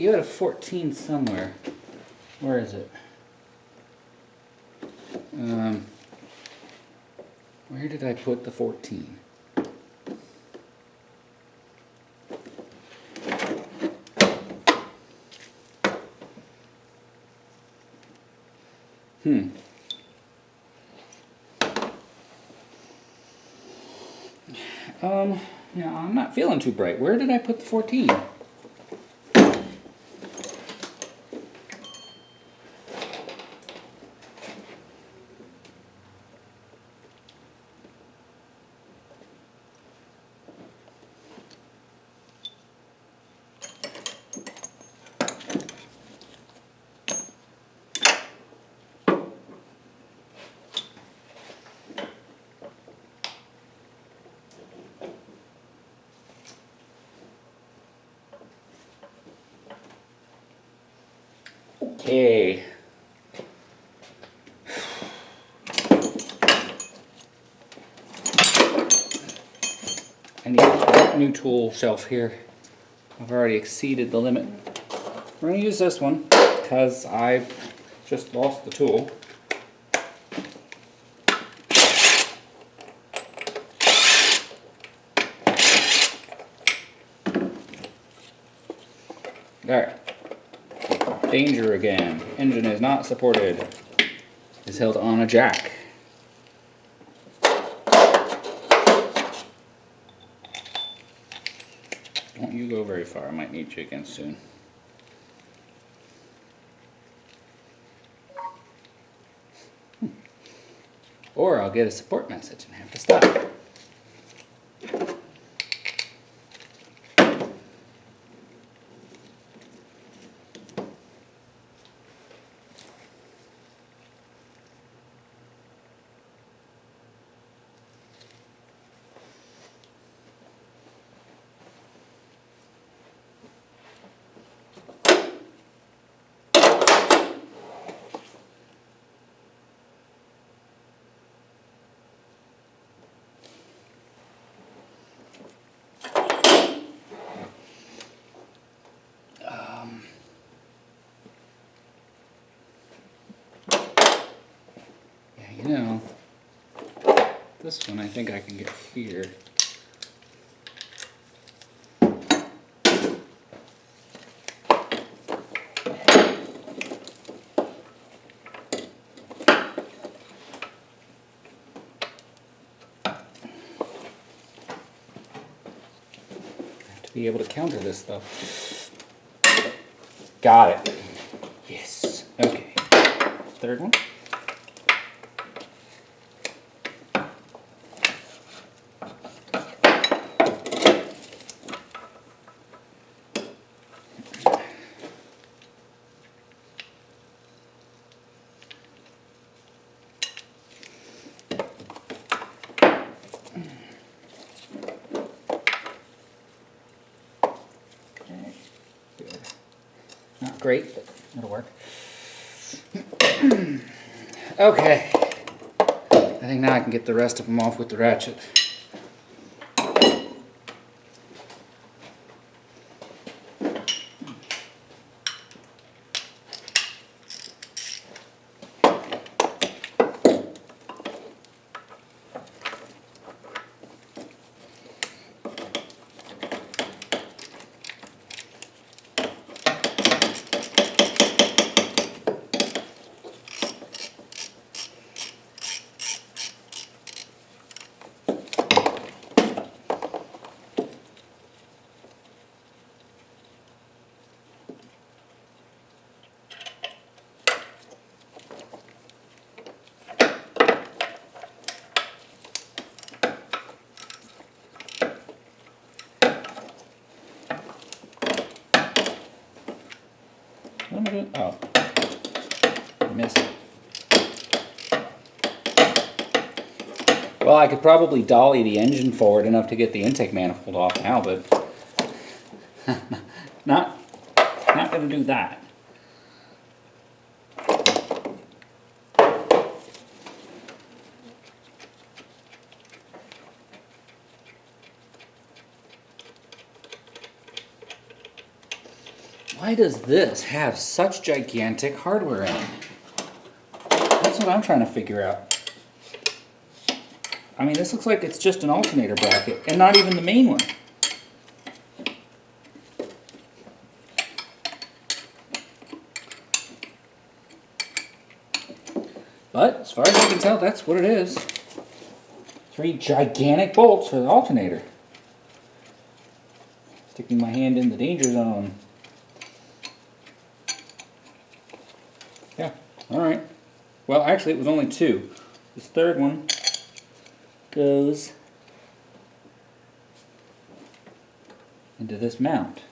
you had a 14 somewhere. Where is it? Where did I put the 14? Yeah, I'm not feeling too bright. Where did I put the 14? Okay. I need a new tool shelf here. I've already exceeded the limit. We're going to use this one because I've just lost the tool. There. Danger again. Engine is not supported. Is held on a jack. Don't you go very far. I might need you again soon. Or I'll get a support message and have to stop. You know, this one I think I can get here. Have to be able to counter this though. Got it. Yes. Okay. Third one. Not great, but it'll work. Okay. I think now I can get the rest of them off with the ratchet. What am I doing? Oh, I missed it. Well, I could probably dolly the engine forward enough to get the intake manifold off now, but not going to do that. Why does this have such gigantic hardware in it? That's what I'm trying to figure out. I mean, this looks like it's just an alternator bracket, and not even the main one. But, as far as I can tell, that's what it is. 3 gigantic bolts for the alternator. Sticking my hand in the danger zone. Yeah, alright. Well, actually, it was only 2. This third one goes into this mount.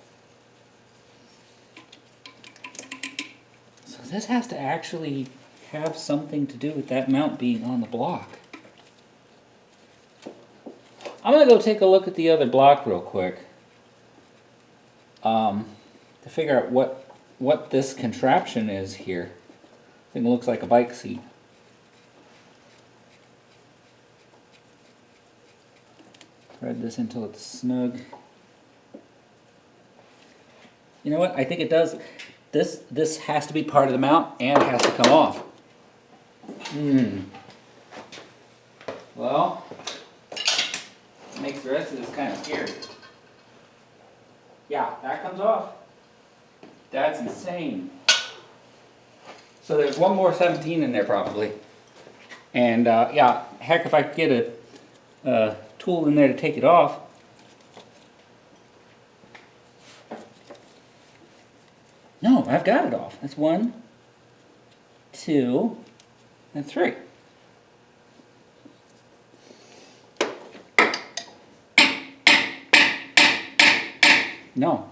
So this has to actually have something to do with that mount being on the block. I'm going to go take a look at the other block real quick to figure out what this contraption is here. I think it looks like a bike seat. Thread this until it's snug. You know what? I think it does. This has to be part of the mount and it has to come off. Well, it makes the rest of this kind of scary. Yeah, that comes off. That's insane. So there's one more 17 in there probably. And yeah, heck, if I could get a tool in there to take it off. No, I've got it off. That's 1, 2, and 3. No.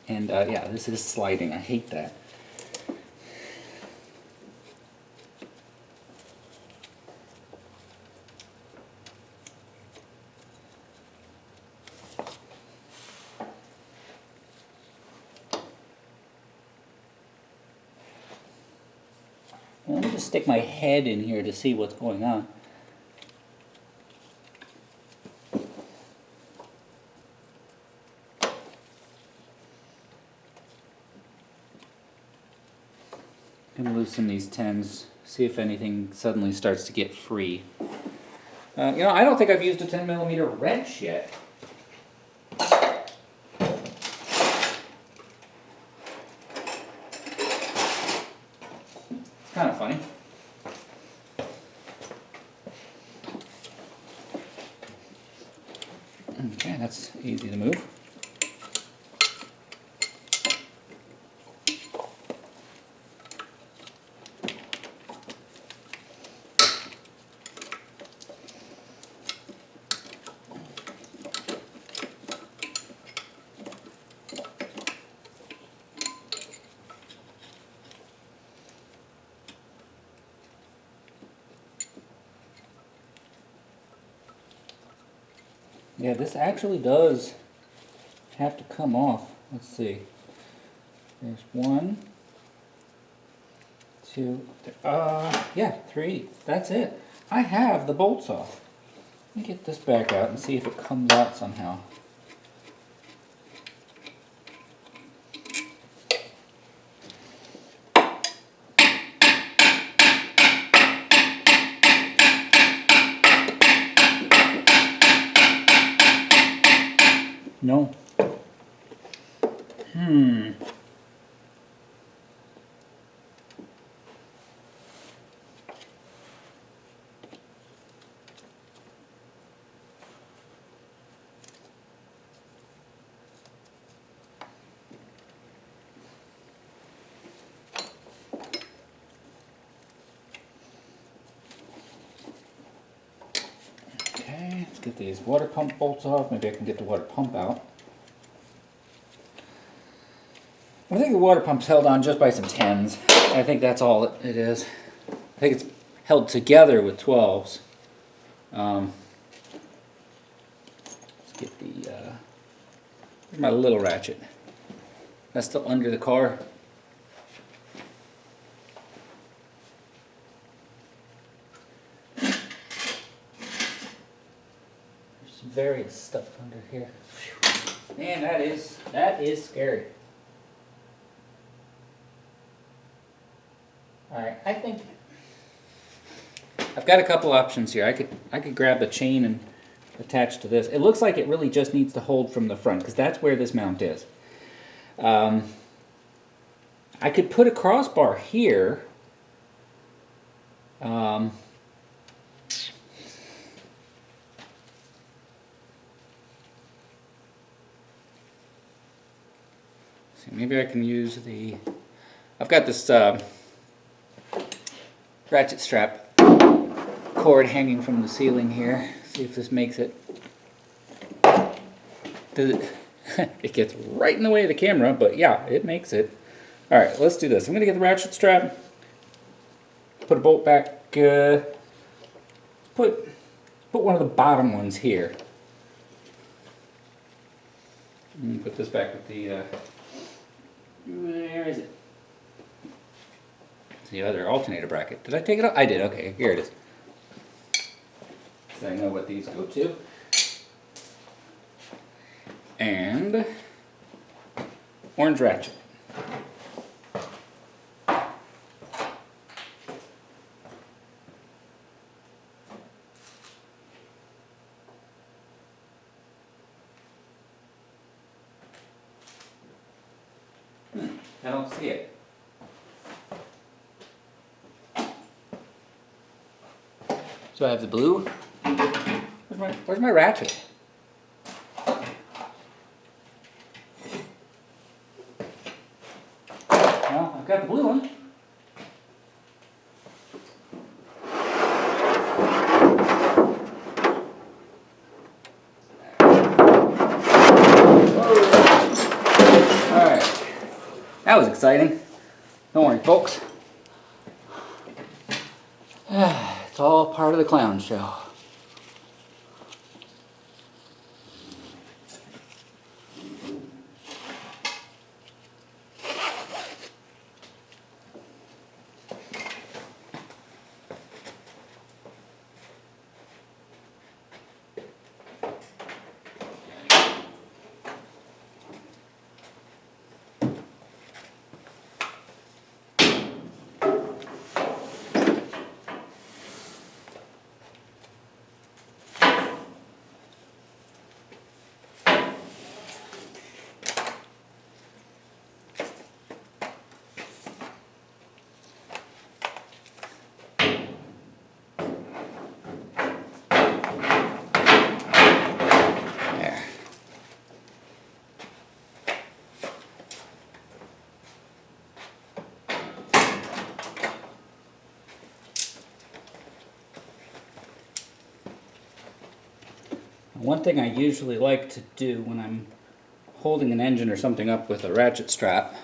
And yeah, this is sliding. I hate that. Let me just stick my head in here to see what's going on. I'm going to loosen these 10s, see if anything suddenly starts to get free. You know, I don't think I've used a 10mm wrench yet. Kind of funny. Okay, that's easy to move. Yeah, this actually does have to come off. Let's see. There's 1, 2, yeah, 3. That's it. I have the bolts off. Let me get this back out and see if it comes out somehow. No. Okay, let's get these water pump bolts off. Maybe I can get the water pump out. I think the water pump's held on just by some 10s. I think that's all it is. I think it's held together with 12s. Let's get the, where's my little ratchet? That's still under the car. There's various stuff under here. Man, that is scary. Alright, I think I've got a couple options here. I could grab the chain and attach to this. It looks like it really just needs to hold from the front because that's where this mount is. I could put a crossbar here. So maybe I can use the... I've got this ratchet strap cord hanging from the ceiling here. See if this makes it. Does it? It gets right in the way of the camera, but yeah, it makes it. All right, let's do this. I'm gonna get the ratchet strap, put a bolt back, put one of the bottom ones here. And put this back with the, where is it? It's the other alternator bracket. Did I take it out? I did, okay, here it is. So I know what these go to. And orange ratchet. I don't see it. So I have the blue. Where's my ratchet? Well, I've got the blue one. Alright. That was exciting. Don't worry, folks. It's all part of the clown show. One thing I usually like to do when I'm holding an engine or something up with a ratchet strap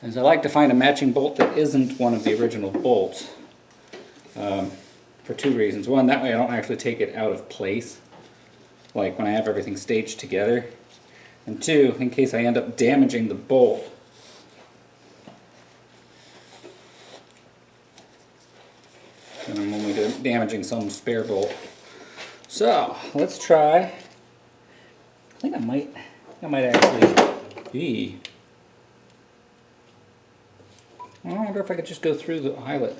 is I like to find a matching bolt that isn't one of the original bolts for two reasons. One, that way I don't actually take it out of place, like when I have everything staged together. And two, in case I end up damaging the bolt, then I'm only damaging some spare bolt. So let's try. I think I might actually be. I wonder if I could just go through the eyelet.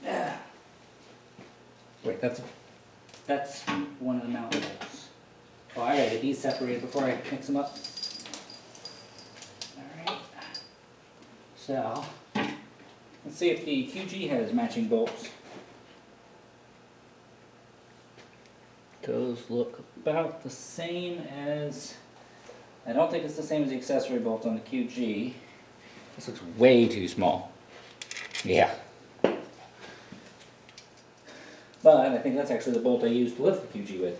Yeah. Wait, that's one of the mount bolts. Oh, I gotta get these separated before I mix them up. All right. So let's see if the QG has matching bolts. Those look about the same as, I don't think it's the same as the accessory bolt on the QG. This looks way too small. Yeah. But I think that's actually the bolt I used to lift the QG with.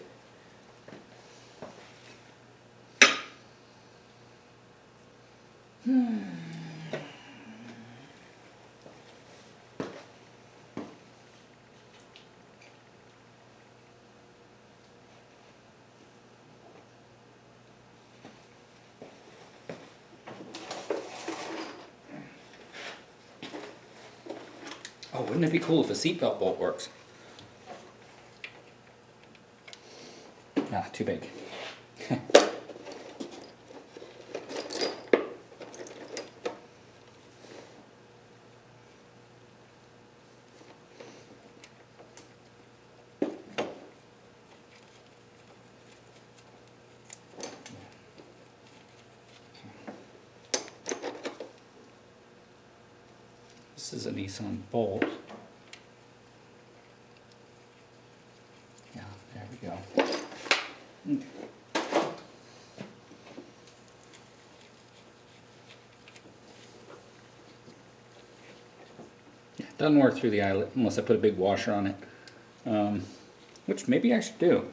Oh, wouldn't it be cool if a seatbelt bolt works? Ah, too big. This is a Nissan Bolt. Yeah, there we go. Okay. Yeah, it doesn't work through the eyelet unless I put a big washer on it, which maybe I should do.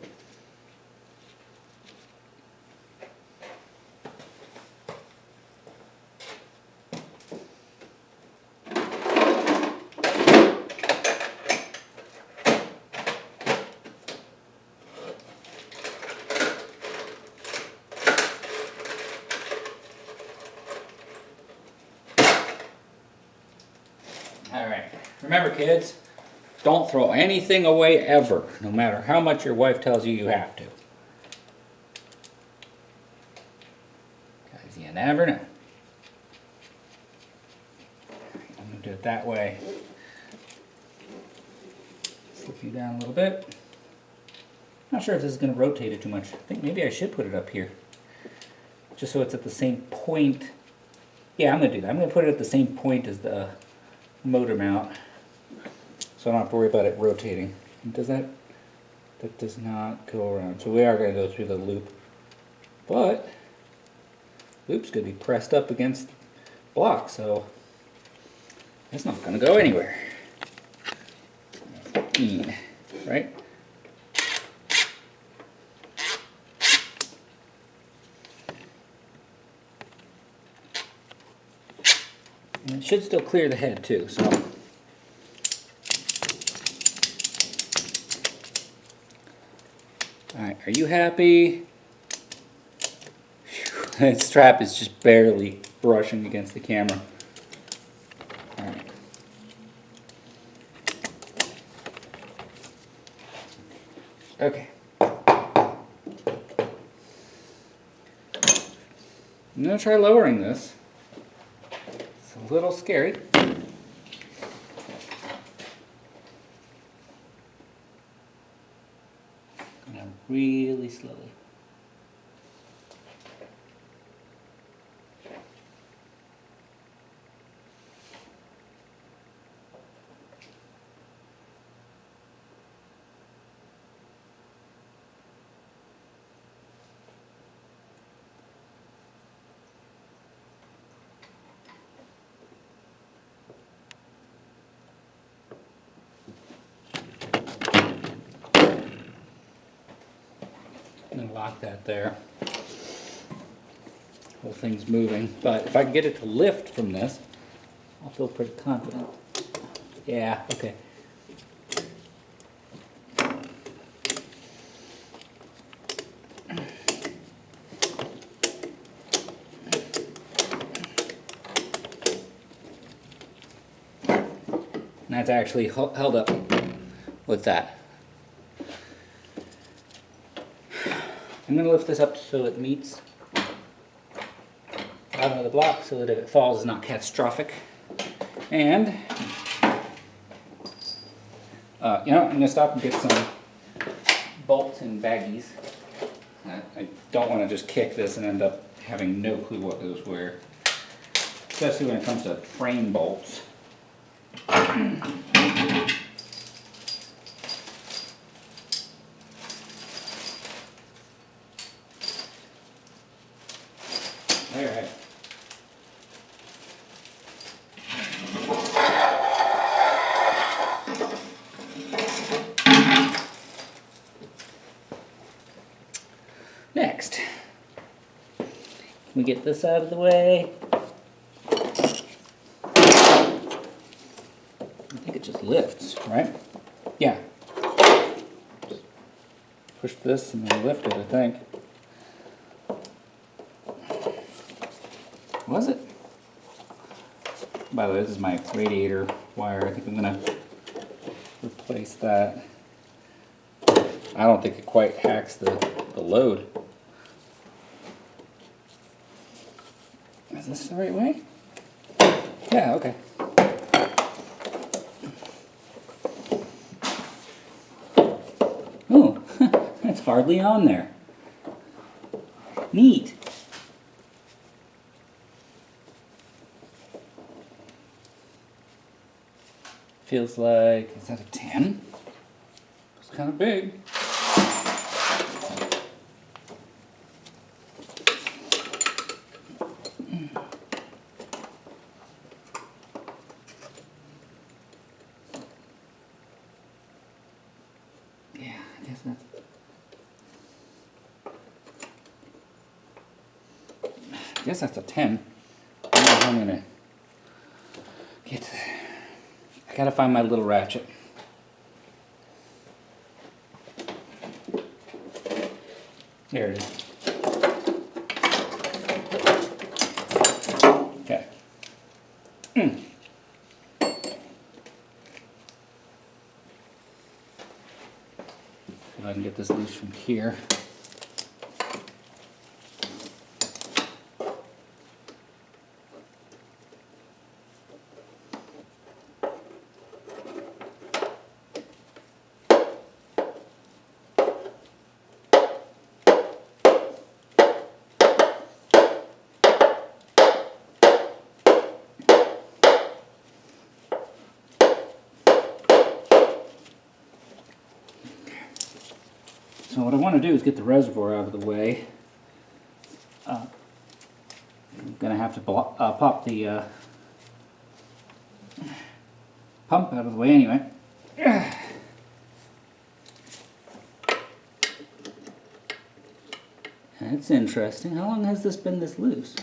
Remember, kids, don't throw anything away ever, no matter how much your wife tells you you have to. Because you never know. I'm going to do it that way. Slip you down a little bit. Not sure if this is going to rotate it too much. I think maybe I should put it up here. Just so it's at the same point. Yeah, I'm going to do that. I'm going to put it at the same point as the motor mount, so I don't have to worry about it rotating. Does that? That does not go around. So we are going to go through the loop. But loop's going to be pressed up against the block, so it's not going to go anywhere. Right? And it should still clear the head too, so. Alright, are you happy? That strap is just barely brushing against the camera. Alright. Okay. I'm going to try lowering this. It's a little scary. Really slowly. I'm going to lock that there. Whole thing's moving. But if I can get it to lift from this, I'll feel pretty confident. Yeah, okay. And that's actually held up with that. I'm going to lift this up so it meets the bottom of the block so that if it falls it's not catastrophic. And, I'm going to stop and get some bolts and baggies. I don't want to just kick this and end up having no clue what goes where, especially when it comes to frame bolts. Alright. Next, we get this out of the way. I think it just lifts, right? Yeah. Push this and then lift it, I think. Was it? By the way, this is my radiator wire. I think I'm going to replace that. I don't think it quite hacks the load. Is this the right way? Yeah, okay. Oh, that's hardly on there. Neat. feels like, is that a 10? It's kind of big. Yeah, I guess that's a 10. I don't know how I'm gonna get to that. I gotta find my little ratchet. There it is. Okay. See if I can get this loose from here. So what I want to do is get the reservoir out of the way. I'm going to have to pop the pump out of the way anyway. That's interesting. How long has this been this loose?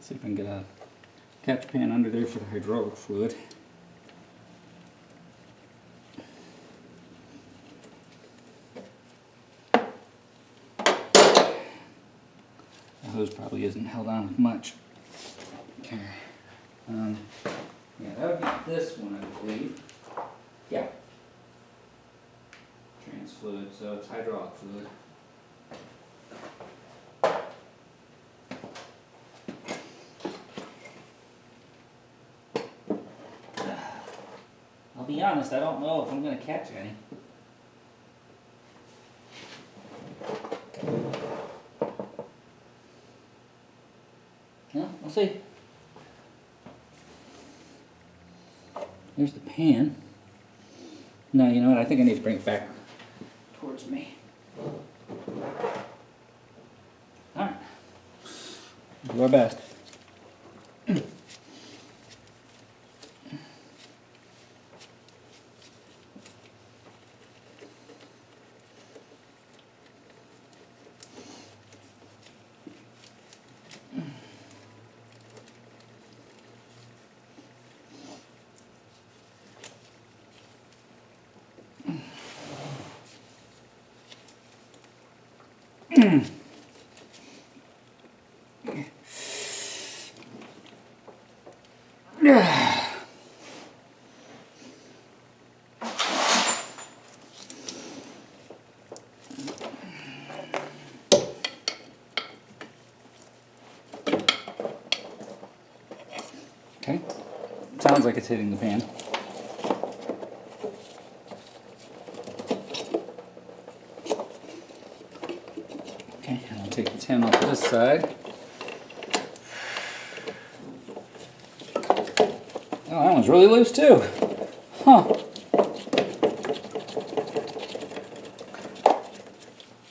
See if I can get a catch pan under there for the hydraulic fluid. The hose probably isn't held on with much. Okay. Yeah, that would be this one, I believe. Yeah. Trans fluid, so it's hydraulic fluid. I'll be honest, I don't know if I'm going to catch any. Well, we'll see. There's the pan. No, you know what? I think I need to bring it back towards me. Alright. Do our best. Okay, sounds like it's hitting the pan. Okay, and I'll take the 10 off this side. Oh, that one's really loose too. Huh.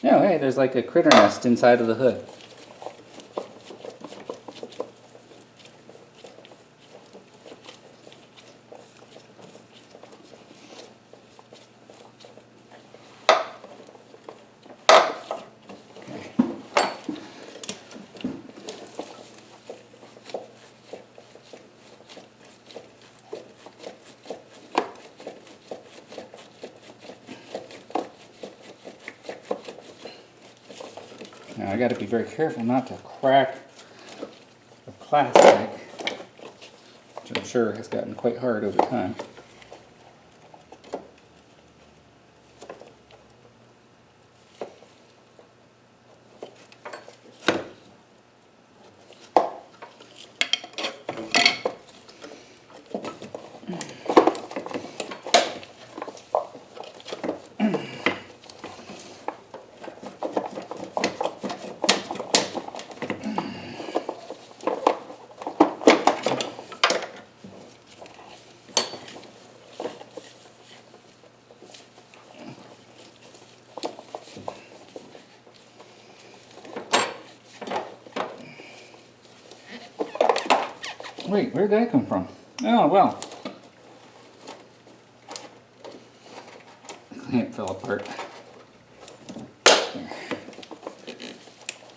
No, hey, there's like a critter nest inside of the hood. Now I got to be very careful not to crack the plastic, which I'm sure has gotten quite hard over time. Wait, where'd that come from? Oh, well. The clamp fell apart.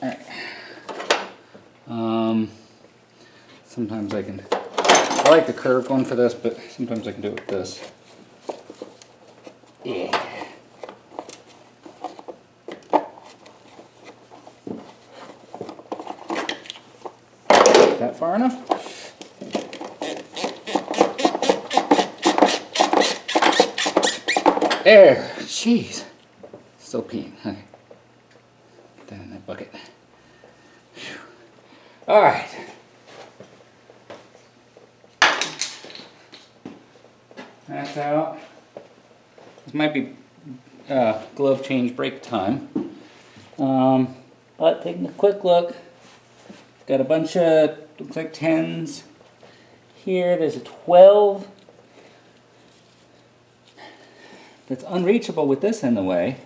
There. Alright. Sometimes I like the curved one for this, but sometimes I can do it with this. Yeah. Is that far enough? There. Jeez. Still peeing. Okay. Put that in that bucket. All right. That's out. This might be glove change break time. But taking a quick look, got a bunch of, looks like 10s here. There's a 12 that's unreachable with this in the way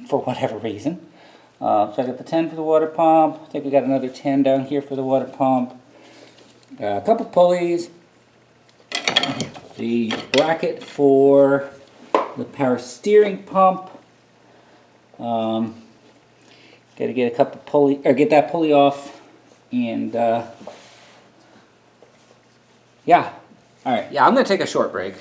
for whatever reason. So I got the 10 for the water pump. I think we got another 10 down here for the water pump. A couple pulleys. The bracket for the power steering pump. Got to get a couple pulley, or get that pulley off, and yeah. All right. Yeah, I'm gonna take a short break.